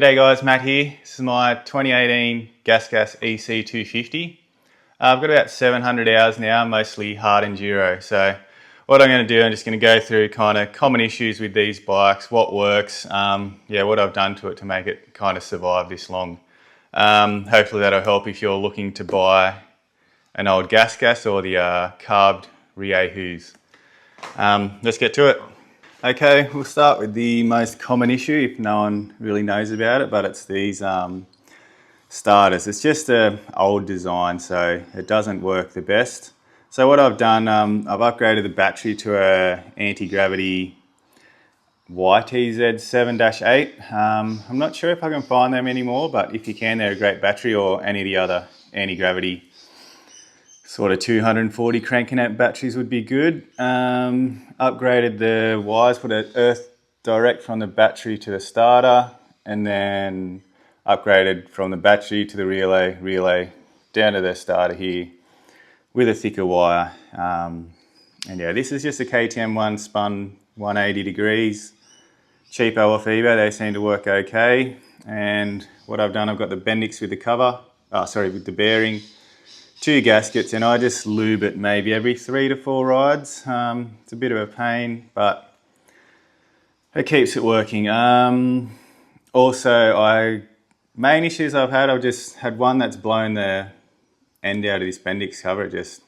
G'day guys, Matt here. This is my 2018 GasGas EC250. I've got about 700 hours now, mostly hard enduro. So what I'm going to do, I'm just going to go through kind of common issues with these bikes, what works, what I've done to it to make it kind of survive this long. Hopefully that'll help if you're looking to buy an old GasGas or the carbed Riehus. Let's get to it. Okay, we'll start with the most common issue if no one really knows about it, but it's these starters. It's just an old design, so it doesn't work the best. So what I've done, I've upgraded the battery to a anti-gravity YTZ7-8. I'm not sure if I can find them anymore, but if you can, they're a great battery, or any of the other anti-gravity sort of 240 cranking amp batteries would be good. Upgraded the wires, put an earth direct from the battery to the starter, and then upgraded from the battery to the relay down to the starter here with a thicker wire. And yeah, this is just a KTM one spun 180 degrees. Cheapo off eBay, they seem to work okay. And what I've done, I've got the Bendix with the cover, with the bearing, 2 gaskets, and I just lube it maybe every 3 to 4 rides. It's a bit of a pain, but it keeps it working. Main issues I've just had one that's blown the end out of this Bendix cover. It just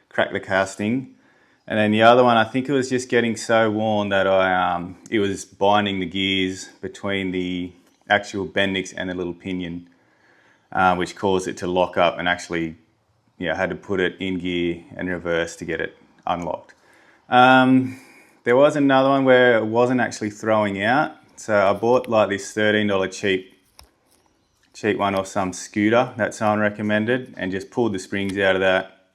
cracked the casting. And then the other one, I think it was just getting so worn that it was binding the gears between the actual Bendix and the little pinion, which caused it to lock up, and actually I had to put it in gear and reverse to get it unlocked. There was another one where it wasn't actually throwing out. So I bought like this $13 cheap one off some scooter that someone recommended, and just pulled the springs out of that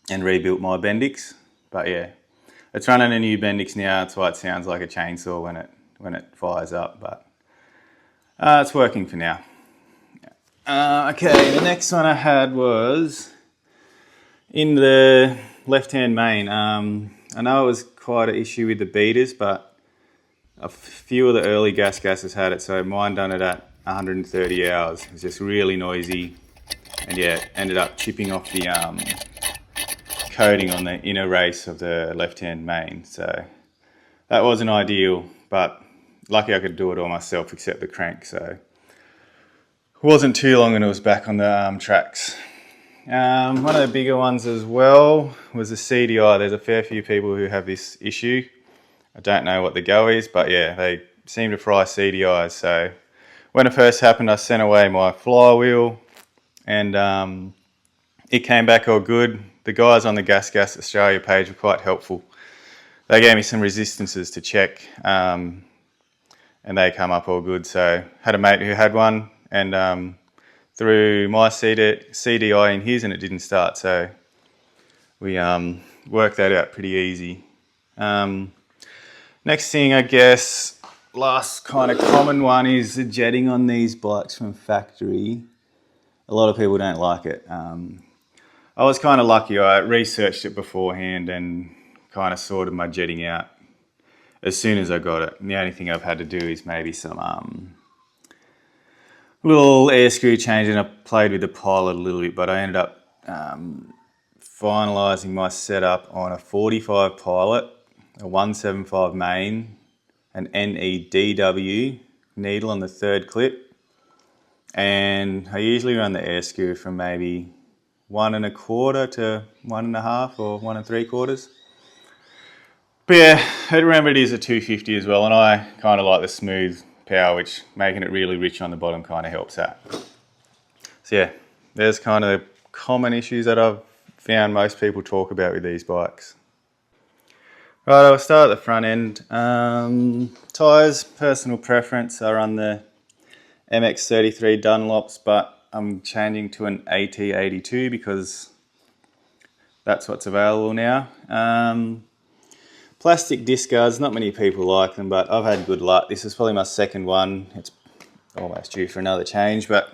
and rebuilt my Bendix. But yeah, it's running a new Bendix now. That's why it sounds like a chainsaw when it fires up, but it's working for now. Okay, the next one I had was in the left-hand main. I know it was quite an issue with the beaters, but a few of the early GasGas had it, so mine done it at 130 hours. It was just really noisy, and yeah, ended up chipping off the coating on the inner race of the left-hand main. So that wasn't ideal, but lucky I could do it all myself except the crank, so it wasn't too long and it was back on the tracks. One of the bigger ones as well was the CDI. There's a fair few people who have this issue. I don't know what the go is, but yeah, they seem to fry CDIs. So when it first happened, I sent away my flywheel, and it came back all good. The guys on the GasGas Australia page were quite helpful. They gave me some resistances to check, and they come up all good. So had a mate who had one, and threw my CDI in his, and it didn't start, so we worked that out pretty easy. Next thing, I guess, last kind of common one is the jetting on these bikes from factory. A lot of people don't like it. I was kind of lucky. I researched it beforehand and kind of sorted my jetting out as soon as I got it. And the only thing I've had to do is maybe some little air screw change, and I played with the pilot a little bit, but I ended up finalising my setup on a 45 pilot, a 175 main, an NEDW needle on the 3rd clip, and I usually run the air screw from maybe 1 1/4 to 1 1/2 or 1 3/4. But yeah, remember it is a 250 as well, and I kind of like the smooth power, which making it really rich on the bottom kind of helps that. So yeah, there's kind of common issues that I've found most people talk about with these bikes. Right, I'll start at the front end. Tyres, personal preference, I run the MX33 Dunlops, but I'm changing to an AT82 because that's what's available now. Plastic disc guards, not many people like them, but I've had good luck. This is probably my second one. It's almost due for another change, but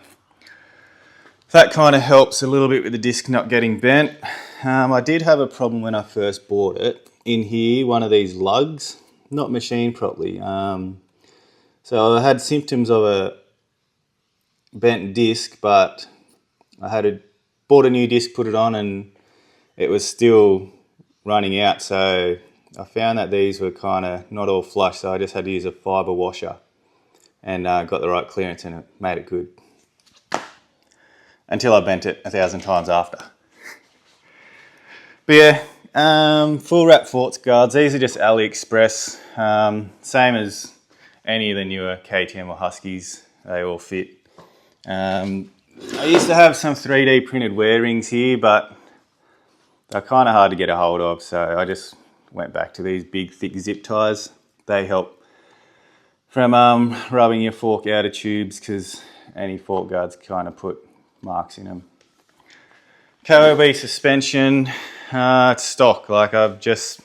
that kind of helps a little bit with the disc not getting bent. I did have a problem when I first bought it. In here, one of these lugs, not machined properly. So I had symptoms of bent disc, but I bought a new disc, put it on, and it was still running out. So I found that these were kind of not all flush, so I just had to use a fibre washer, and got the right clearance, and it made it good. Until I bent it 1,000 times after. But yeah, full wrap Forts guards. These are just AliExpress. Same as any of the newer KTM or Huskies. They all fit. I used to have some 3D printed wear rings here, but they're kind of hard to get a hold of, so I just went back to these big thick zip ties. They help from rubbing your fork out of tubes, because any fork guards kind of put marks in them. KOB suspension, it's stock. Like, I've just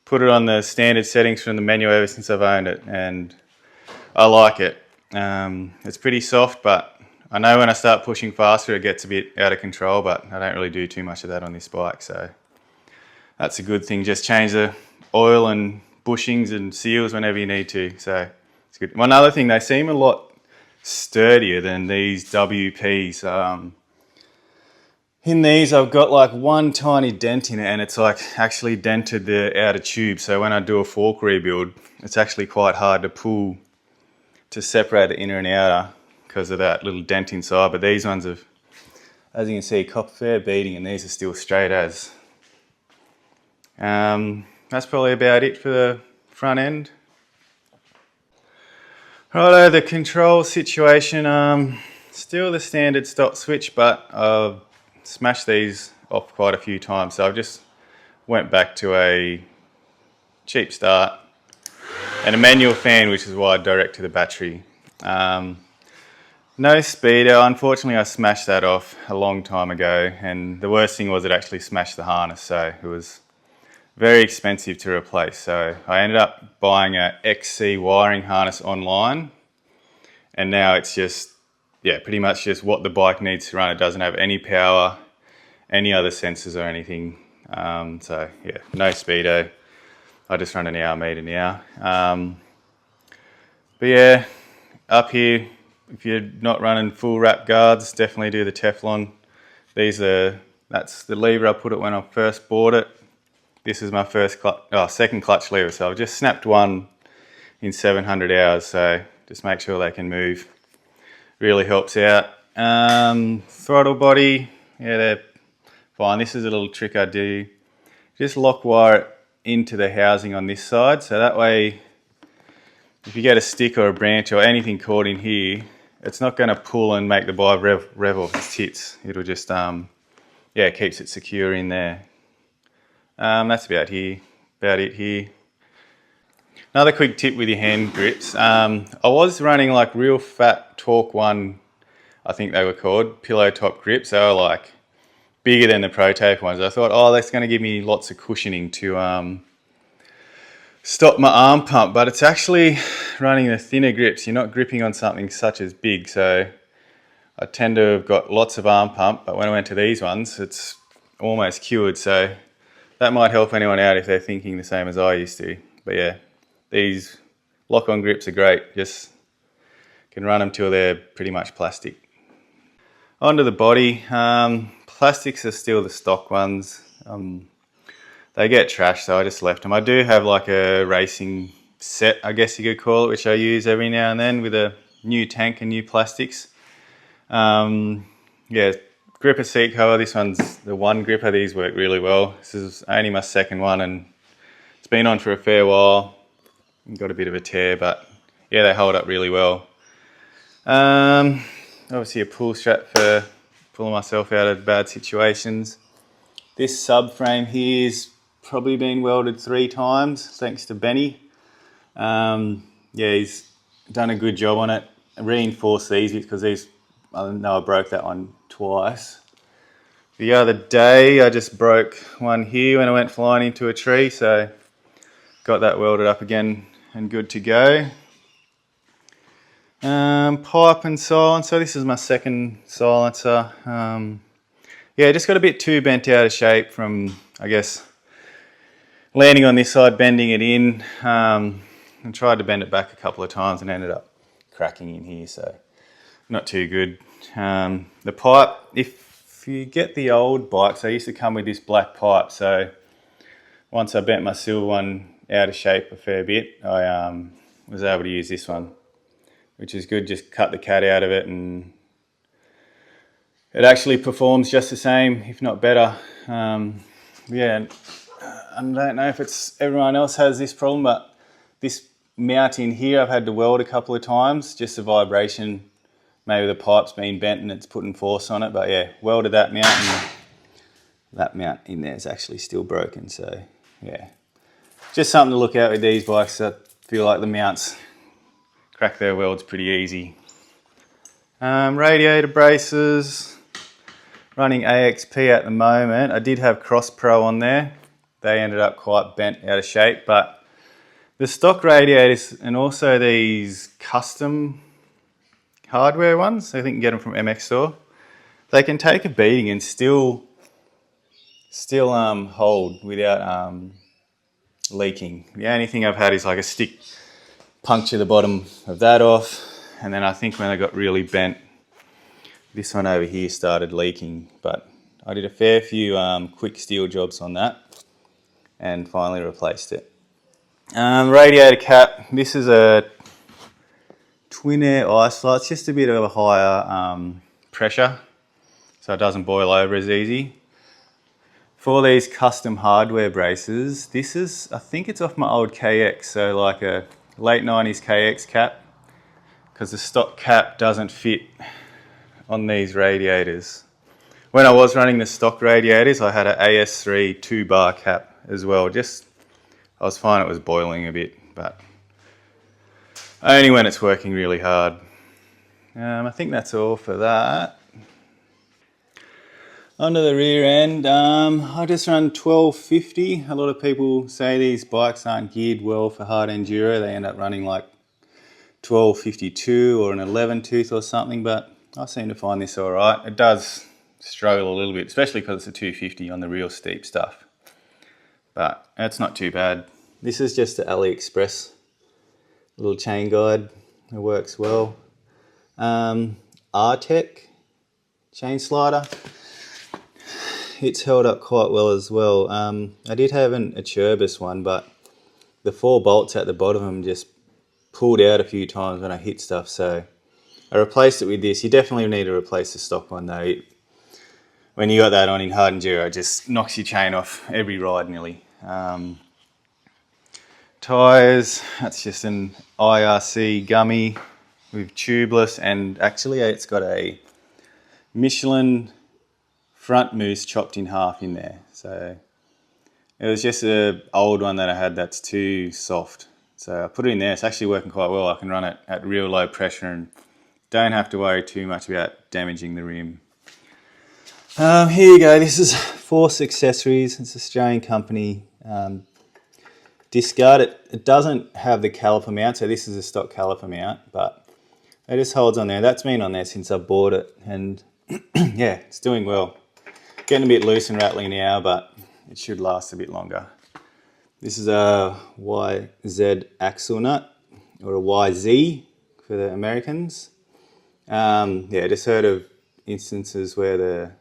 put it on the standard settings from the menu ever since I've owned it, and I like it. It's pretty soft, but I know when I start pushing faster it gets a bit out of control, but I don't really do too much of that on this bike, so that's a good thing. Just change the oil and bushings and seals whenever you need to, so it's good. One other thing, they seem a lot sturdier than these WPs. In these I've got like one tiny dent in it, and it's like actually dented the outer tube, so when I do a fork rebuild it's actually quite hard to pull to separate the inner and outer because of that little dent inside. But these ones have, as you can see, cop fair beating, and these are still straight as. That's probably about it for the front end. Righto, the control situation, still the standard stop switch, but I've smashed these off quite a few times, so I've just went back to a cheap start and a manual fan, which is wired direct to the battery. No speedo. Unfortunately I smashed that off a long time ago, and the worst thing was it actually smashed the harness, so it was very expensive to replace. So I ended up buying a XC wiring harness online, and now it's just, yeah, pretty much just what the bike needs to run. It doesn't have any power, any other sensors or anything. So yeah, no speedo. I just run an hour meter now. But yeah, up here, if you're not running full wrap guards, definitely do the Teflon. That's the lever I put it when I first bought it. This is my second clutch lever, so I've just snapped one in 700 hours, so just make sure they can move. Really helps out. Throttle body, yeah, they're fine. This is a little trick I do. Just lock wire it into the housing on this side, so that way if you get a stick or a branch or anything caught in here, it's not going to pull and make the bike rev off its tits. It'll just, yeah, it keeps it secure in there. That's about it here. Another quick tip with your hand grips. I was running like real fat Torque 1, I think they were called, pillow top grips. They were like bigger than the Pro Taper ones. I thought, oh, that's going to give me lots of cushioning to stop my arm pump, but it's actually running the thinner grips. You're not gripping on something such as big, so I tend to have got lots of arm pump, but when I went to these ones, it's almost cured, so that might help anyone out if they're thinking the same as I used to. But yeah, these lock-on grips are great. Just can run them till they're pretty much plastic. Onto the body. Plastics are still the stock ones. They get trashed, so I just left them. I do have like a racing set, I guess you could call it, which I use every now and then with a new tank and new plastics. Yeah, gripper seat cover. This one's the one gripper. These work really well. This is only my second one, and it's been on for a fair while. Got a bit of a tear, but yeah, they hold up really well. Obviously a pull strap for pulling myself out of bad situations. This subframe here has probably been welded 3 times, thanks to Benny. Yeah, he's done a good job on it. I reinforced these because I know I broke that one twice. The other day I just broke one here when I went flying into a tree, so got that welded up again and good to go. Pipe and silencer. This is my second silencer. Yeah, just got a bit too bent out of shape from, I guess, landing on this side, bending it in, and tried to bend it back a couple of times and ended up cracking in here. So not too good. The pipe, if you get the old bikes, they used to come with this black pipe, so once I bent my silver one out of shape a fair bit, I was able to use this one, which is good. Just cut the cat out of it and it actually performs just the same, if not better. Yeah, I don't know if everyone else has this problem, but this mount in here I've had to weld a couple of times, just the vibration. Maybe the pipe's been bent and it's putting force on it, but yeah, welded that mount and that mount in there is actually still broken, so yeah. Just something to look out with these bikes. I feel like the mounts crack their welds pretty easy. Radiator braces, running AXP at the moment. I did have Cross Pro on there. They ended up quite bent out of shape, but the stock radiators and also these custom hardware ones, I think you can get them from MX Store, they can take a beating and still hold without leaking. The only thing I've had is like a stick puncture the bottom of that off, and then I think when they got really bent, this one over here started leaking, but I did a fair few quick steel jobs on that and finally replaced it. Radiator cap, this is a twin air isolate. It's just a bit of a higher pressure, so it doesn't boil over as easy. For these custom hardware braces, this is, I think it's off my old KX, so like a late 90s KX cap, because the stock cap doesn't fit on these radiators. When I was running the stock radiators, I had an AS3 2-bar cap as well. I was finding it was boiling a bit, but only when it's working really hard. I think that's all for that. Onto the rear end, I just run 1250. A lot of people say these bikes aren't geared well for hard enduro. They end up running like 1252 or an 11 tooth or something, but I seem to find this all right. It does struggle a little bit, especially because it's a 250 on the real steep stuff, but it's not too bad. This is just the AliExpress little chain guide. It works well. Artec chain slider. It's held up quite well as well. I did have a Turbis one, but the 4 bolts at the bottom of them just pulled out a few times when I hit stuff, so I replaced it with this. You definitely need to replace the stock one though. When you got that on in hard enduro, it just knocks your chain off every ride nearly. Tyres, that's just an IRC gummy with tubeless, and actually it's got a Michelin front mousse chopped in half in there. So it was just an old one that I had that's too soft. So I put it in there. It's actually working quite well. I can run it at real low pressure and don't have to worry too much about damaging the rim. Here you go. This is Force Accessories. It's an Australian company. Discard it. It doesn't have the caliper mount, so this is a stock caliper mount, but it just holds on there. That's been on there since I bought it, and yeah, it's doing well. Getting a bit loose and rattling now, but it should last a bit longer. This is a YZ axle nut, or a YZ for the Americans. Yeah, just heard of instances where the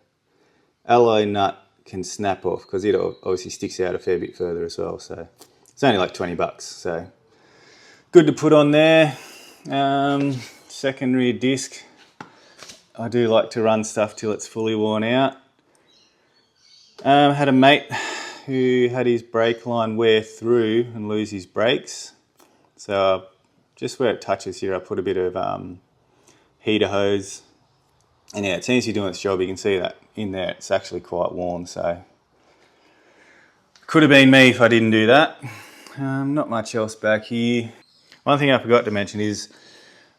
alloy nut can snap off, because it obviously sticks out a fair bit further as well, so it's only like 20 bucks, so good to put on there. Secondary disc, I do like to run stuff till it's fully worn out. Had a mate who had his brake line wear through and lose his brakes, so just where it touches here I put a bit of heater hose, and yeah, it seems to be doing its job. You can see that in there it's actually quite worn, so could have been me if I didn't do that. Not much else back here. One thing I forgot to mention is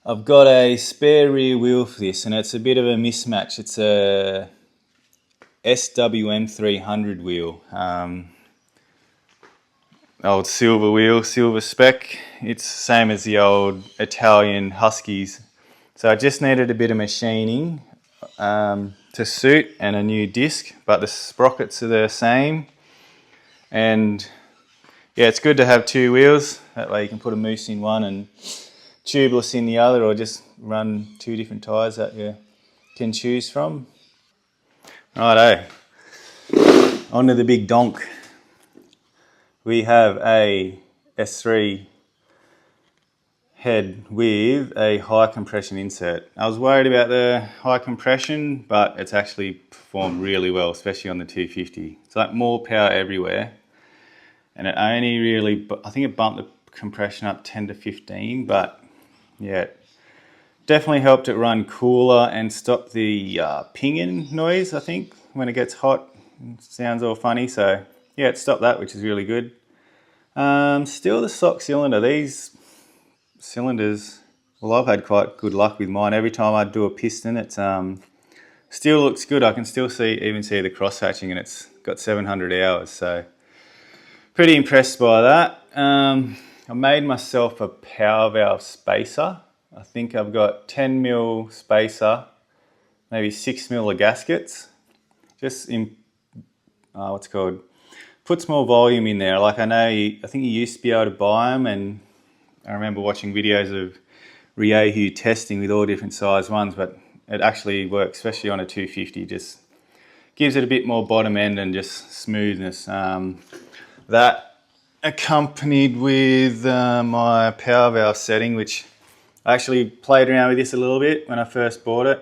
I've got a spare rear wheel for this, and it's a bit of a mismatch. It's a SWM 300 wheel, old silver wheel, silver spec. It's the same as the old Italian Huskies, so I just needed a bit of machining to suit and a new disc, but the sprockets are the same. And yeah, it's good to have 2 wheels, that way you can put a moose in one and tubeless in the other, or just run 2 different tyres that you can choose from. Righto, on to the big donk. We have a S3 head with a high compression insert. I was worried about the high compression, but it's actually performed really well, especially on the 250. It's like more power everywhere, and it only really, I think it bumped the compression up 10 to 15, but yeah, it definitely helped it run cooler and stop the pinging noise. I think when it gets hot, it sounds all funny, so yeah, it stopped that, which is really good. Still the stock cylinder. These cylinders, well, I've had quite good luck with mine. Every time I do a piston, it's still looks good. I can still even see the cross hatching, and it's got 700 hours, so pretty impressed by that. I made myself a power valve spacer. I think I've got 10mm spacer, maybe 6mm of gaskets, just in what's it called, puts more volume in there. Like I think you used to be able to buy them, and I remember watching videos of Ryehu testing with all different size ones, but it actually works, especially on a 250, just gives it a bit more bottom end and just smoothness. That accompanied with my power valve setting, which I actually played around with this a little bit when I first bought it.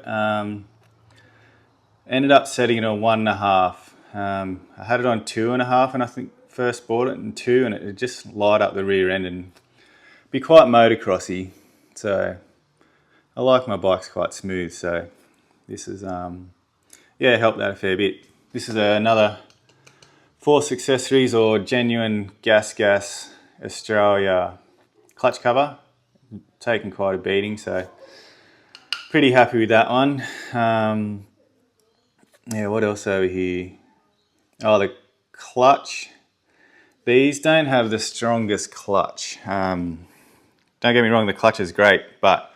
Ended up setting it on 1.5. I had it on 2.5 when I think first bought it, and 2, and it would just light up the rear end and be quite motocrossy. So I like my bikes quite smooth, so this is yeah, helped that a fair bit. This is another Force Accessories or genuine GasGas Australia clutch cover. Taken quite a beating, so pretty happy with that one. Yeah, what else over here? Oh, the clutch. These don't have the strongest clutch. Don't get me wrong, the clutch is great, but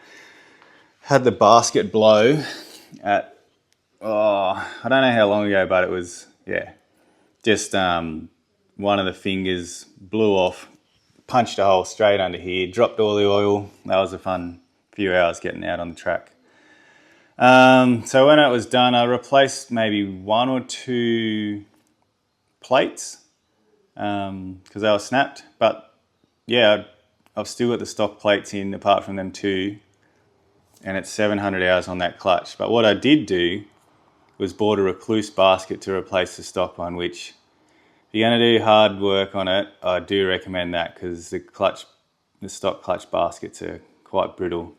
had the basket blow at, I don't know how long ago, but it was, yeah, just one of the fingers blew off, punched a hole straight under here, dropped all the oil. That was a fun few hours getting out on the track. So when it was done, I replaced maybe 1 or 2 plates because they were snapped, but yeah, I've still got the stock plates in apart from them 2, and it's 700 hours on that clutch. But what I did do was bought a recluse basket to replace the stock one, which if you're going to do hard work on it, I do recommend that, because the stock clutch baskets are quite brittle.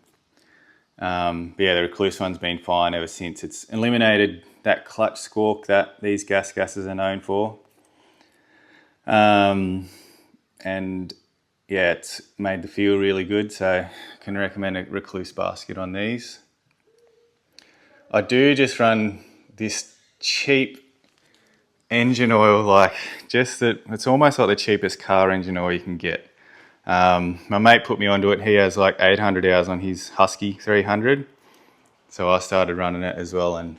But yeah, the recluse one's been fine ever since. It's eliminated that clutch squawk that these GasGases are known for. And yeah, it's made the feel really good, so I can recommend a recluse basket on these. I do just run this cheap engine oil, like it's almost like the cheapest car engine oil you can get. My mate put me onto it. He has like 800 hours on his Husky 300, so I started running it as well, and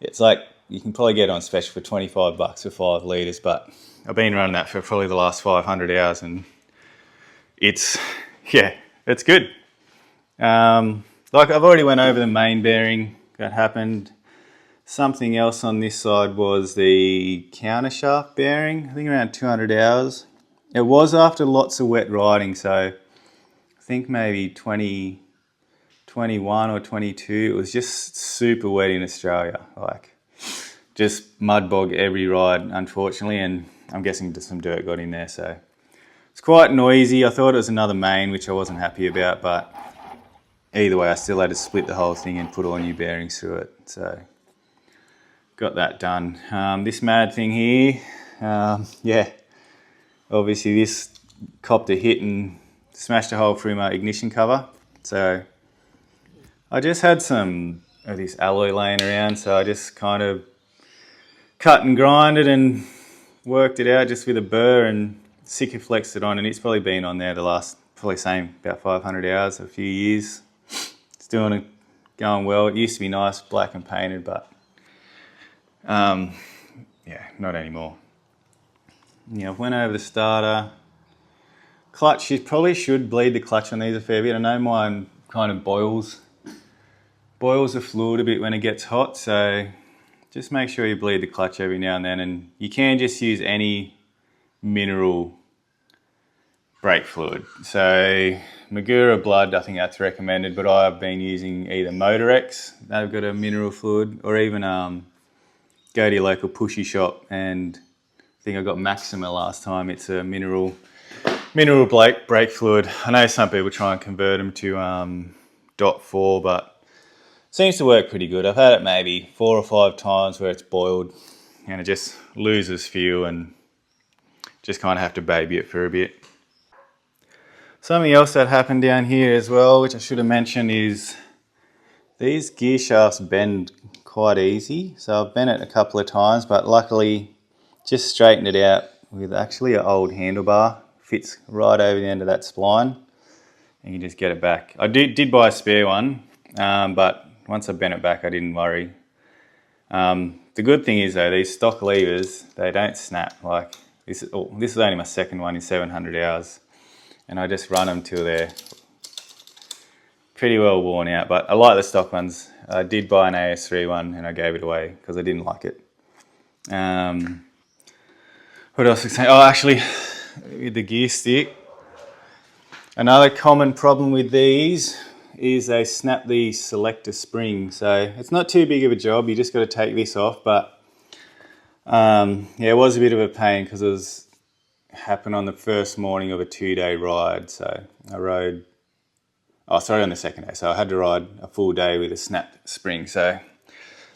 it's like you can probably get it on special for $25 for 5 litres, but I've been running that for probably the last 500 hours, and it's good. Like I've already went over the main bearing that happened. Something else on this side was the countershaft bearing, I think around 200 hours. It was after lots of wet riding, so I think maybe 2021 or 22, it was just super wet in Australia, like just mud bog every ride, unfortunately, and I'm guessing some dirt got in there, so it's quite noisy. I thought it was another main, which I wasn't happy about, but either way, I still had to split the whole thing and put all new bearings through it, so got that done. This mad thing here, yeah, obviously this copped a hit and smashed a hole through my ignition cover. So I just had some of this alloy laying around, so I just kind of cut and grinded and worked it out just with a burr and Sikaflexed it on, and it's probably been on there the last, probably same, about 500 hours, a few years. It's going well. It used to be nice, black and painted, but yeah, not anymore. Yeah, I went over the starter, Clutch, you probably should bleed the clutch on these a fair bit. I know mine kind of boils the fluid a bit when it gets hot, so just make sure you bleed the clutch every now and then, and you can just use any mineral brake fluid. So Magura Blood, I think that's recommended, but I've been using either Motorex, they've got a mineral fluid, or even go to your local pushy shop, and I think I got Maxima last time. It's a mineral brake fluid. I know some people try and convert them to .4, but it seems to work pretty good. I've had it maybe 4 or 5 times where it's boiled and it just loses fuel and just kind of have to baby it for a bit. Something else that happened down here as well, which I should have mentioned, is these gear shafts bend quite easy. So I've bent it a couple of times, but luckily just straightened it out with actually an old handlebar. Fits right over the end of that spline, and you just get it back. I did buy a spare one, but once I bent it back, I didn't worry. The good thing is though, these stock levers, they don't snap. Like this is only my second one in 700 hours, and I just run them till they're pretty well worn out. But I like the stock ones. I did buy an AS3 one and I gave it away because I didn't like it. What else was I saying? Oh, actually, with the gear stick, another common problem with these is they snap the selector spring. So it's not too big of a job, you just got to take this off, but yeah, it was a bit of a pain because it happened on the first morning of a 2-day ride. So I rode, on the second day, so I had to ride a full day with a snapped spring, so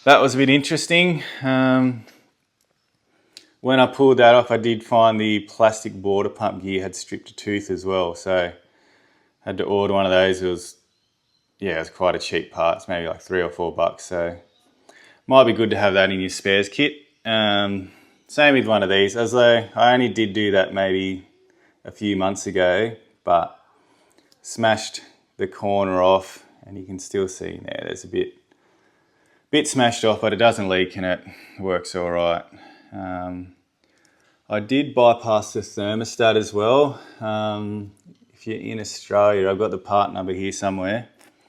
that was a bit interesting. When I pulled that off, I did find the plastic border pump gear had stripped a tooth as well, so I had to order one of those. It was quite a cheap part. It's maybe like $3 or $4, so might be good to have that in your spares kit. Same with one of these, as though I only did do that maybe a few months ago, but smashed the corner off, and you can still see in there's a bit smashed off, but it doesn't leak and it works all right. I did bypass the thermostat as well. If you're in Australia, I've got the part number here somewhere.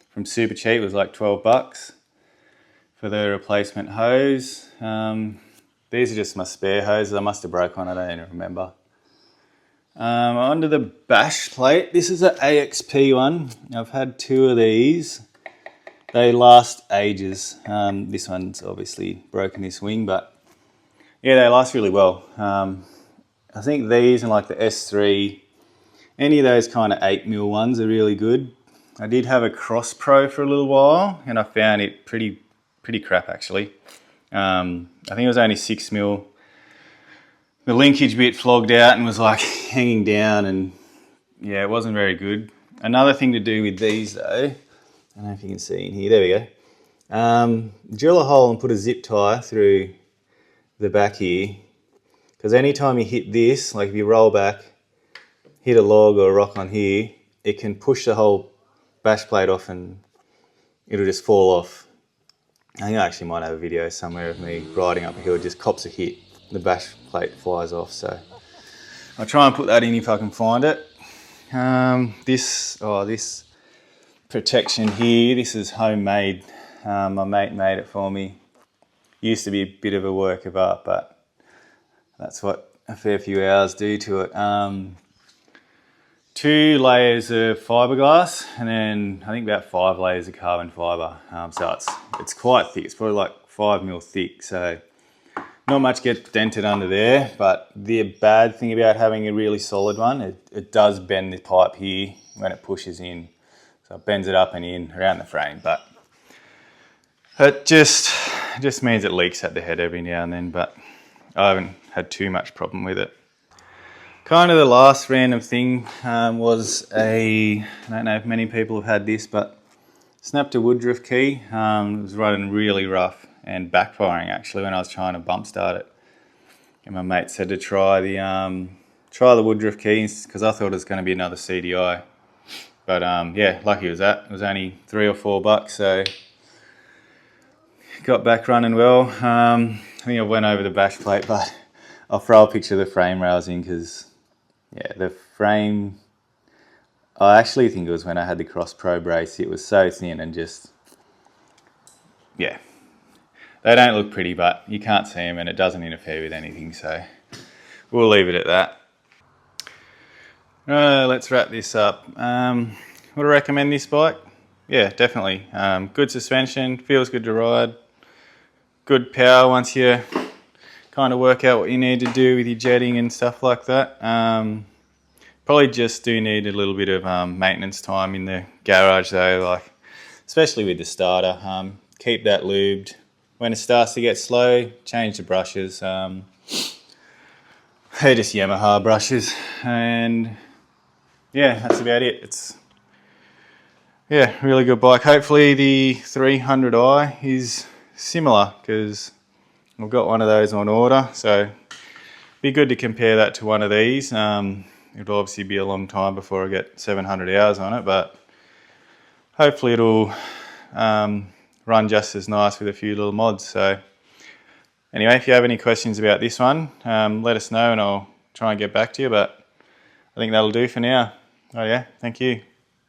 From Super Cheap, it was like $12 for the replacement hose. These are just my spare hoses. I must have broke one, I don't even remember. Onto the bash plate. This is an AXP one. I've had 2 of these. They last ages. This one's obviously broken this wing, but yeah, they last really well. I think these and like the S3, any of those kind of 8mm ones are really good. I did have a Cross Pro for a little while and I found it pretty crap actually. I think it was only 6mm. The linkage bit flogged out and was like hanging down, and yeah, it wasn't very good. Another thing to do with these though, I don't know if you can see in here, there we go. Drill a hole and put a zip tie through the back here, because anytime you hit this, like if you roll back, hit a log or a rock on here, it can push the whole bash plate off and it'll just fall off. I think I actually might have a video somewhere of me riding up a hill, just cops a hit, the bash plate flies off. So I'll try and put that in if I can find it. This protection here, this is homemade. My mate made it for me. Used to be a bit of a work of art, but that's what a fair few hours do to it. 2 layers of fiberglass, and then I think about 5 layers of carbon fiber. So it's quite thick. It's probably like 5mm thick. So not much gets dented under there. But the bad thing about having a really solid one, it does bend the pipe here when it pushes in. So it bends it up and in around the frame, but it just means it leaks at the head every now and then, but I haven't had too much problem with it. Kind of the last random thing was I don't know if many people have had this, but snapped a Woodruff key. It was running really rough and backfiring actually when I was trying to bump start it. And my mate said to try the Woodruff keys because I thought it was going to be another CDI. But yeah, lucky was that. It was only $3 or $4, so got back running well. I think I went over the bash plate, but I'll throw a picture of the frame rails in because yeah, the frame I actually think it was when I had the Cross Pro brace. It was so thin and just, yeah. They don't look pretty, but you can't see them and it doesn't interfere with anything, so we'll leave it at that. Let's wrap this up. Would I recommend this bike? Yeah, definitely. Good suspension, feels good to ride. Good power once you kind of work out what you need to do with your jetting and stuff like that. Probably just do need a little bit of maintenance time in the garage though, like especially with the starter. Keep that lubed. When it starts to get slow, change the brushes. They're just Yamaha brushes, and yeah, that's about it. It's really good bike. Hopefully the 300i is similar, because I've got one of those on order, so be good to compare that to one of these. It'll obviously be a long time before I get 700 hours on it, but hopefully it'll run just as nice with a few little mods. So anyway, if you have any questions about this one, let us know and I'll try and get back to you, but I think that'll do for now. Oh yeah, thank you.